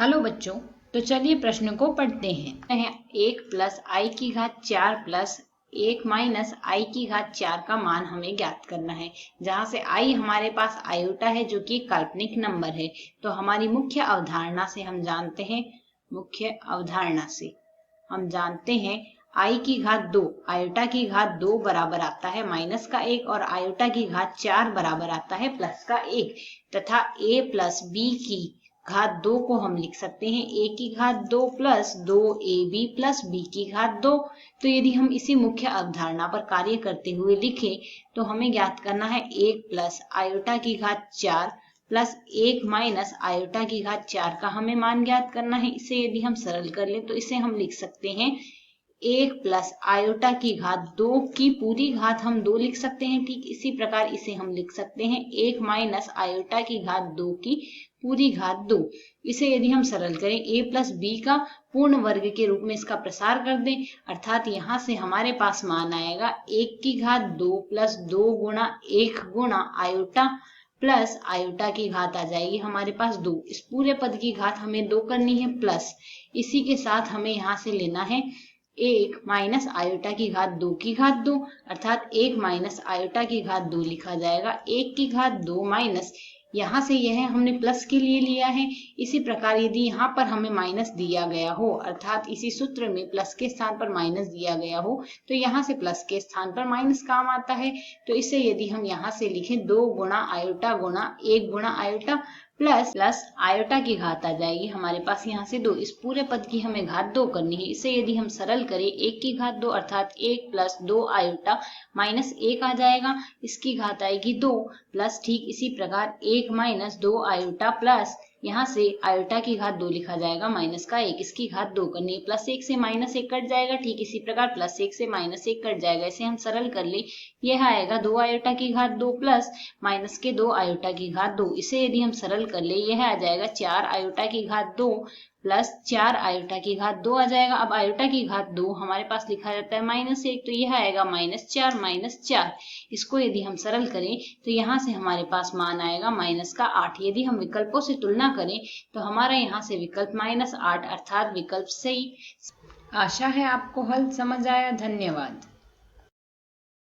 Hello बच्चों, तो चलिए प्रश्न को पढ़ते हैं। 1 प्लस आई की घात 4 प्लस 1 माइनस आई की घात 4 का मान हमें ज्ञात करना है। जहां से आई हमारे पास आयोटा है जो कि काल्पनिक नंबर है। तो हमारी मुख्य अवधारणा से हम जानते हैं आई की घात 2 आयोटा की घात 2 बराबर आता है माइनस का 1 और आयोटा की घात 4 बराबर आता है प्लस का 1 तथा a प्लस बी की घात 2 को हम लिख सकते हैं a की घात 2 प्लस 2ab प्लस b की घात 2। तो यदि हम इसी मुख्य अवधारणा पर कार्य करते हुए लिखें तो हमें ज्ञात करना है 1 प्लस आयोटा की घात 4 प्लस 1 माइनस आयोटा की घात 4 का हमें मान ज्ञात करना है। इसे यदि हम सरल कर लें तो इसे हम लिख सकते हैं 1 प्लस आयोटा की घात 2 की पूरी घात हम 2 लिख सकते हैं। ठीक इसी प्रकार इसे हम लिख सकते हैं 1 माइनस आयोटा की घात 2 की पूरी घात 2। इसे यदि हम सरल करें a प्लस बी का पूर्ण वर्ग के रूप में इसका प्रसार कर दें, अर्थात यहाँ से हमारे पास मान आएगा 1 की घात 2 प्लस 2 गुणा 1 गुणा आयोटा प्लस आयोटा की घात आ जाएगी हमारे पास 2। इस पूरे पद की घात हमें 2 करनी है प्लस इसी के साथ हमें यहाँ से लेना है 1 माइनस आयोटा की घात 2 की घात 2, अर्थात 1 माइनस आयोटा की घात 2 लिखा जाएगा। 1 की घात 2 माइनस यहाँ से यह हमने प्लस के लिए लिया है। इसी प्रकार यदि यहाँ पर हमें माइनस दिया गया हो, अर्थात इसी सूत्र में प्लस के स्थान पर माइनस दिया गया हो तो यहाँ से प्लस के स्थान पर माइनस काम आता है। तो इसे यदि हम यहाँ से लिखें 2 गुणा आयोटा गुणा 1 गुणा आयोटा प्लस आयोटा की घात आ जाएगी हमारे पास यहाँ से 2। इस पूरे पद की हमें घात 2 करनी है। इसे यदि हम सरल करें 1 की घात 2 अर्थात 1 प्लस 2 आयोटा माइनस 1 आ जाएगा, इसकी घात आएगी 2 प्लस ठीक इसी प्रकार 1 माइनस 2 आयोटा प्लस यहाँ से आयोटा की घात 2 लिखा जाएगा माइनस का 1, इसकी घात 2 करनी है। प्लस 1 से माइनस 1 कट जाएगा, ठीक इसी प्रकार प्लस 1 से माइनस 1 कट जाएगा। इसे हम सरल कर ले, यह आएगा 2 आयोटा की घात 2 प्लस माइनस के 2 आयोटा की घात 2। इसे यदि हम सरल कर ले यह आ जाएगा 4 आयोटा की घात 2 प्लस 4 आयोटा की घात 2 आ जाएगा। अब आयोटा की घात 2 हमारे पास लिखा जाता है माइनस 1, तो यह आएगा माइनस 4। इसको यदि हम सरल करें तो यहाँ से हमारे पास मान आएगा माइनस का 8। यदि हम विकल्पों से तुलना करें तो हमारा यहाँ से विकल्प माइनस 8 अर्थात विकल्प सही। आशा है आपको हल समझ आया। धन्यवाद।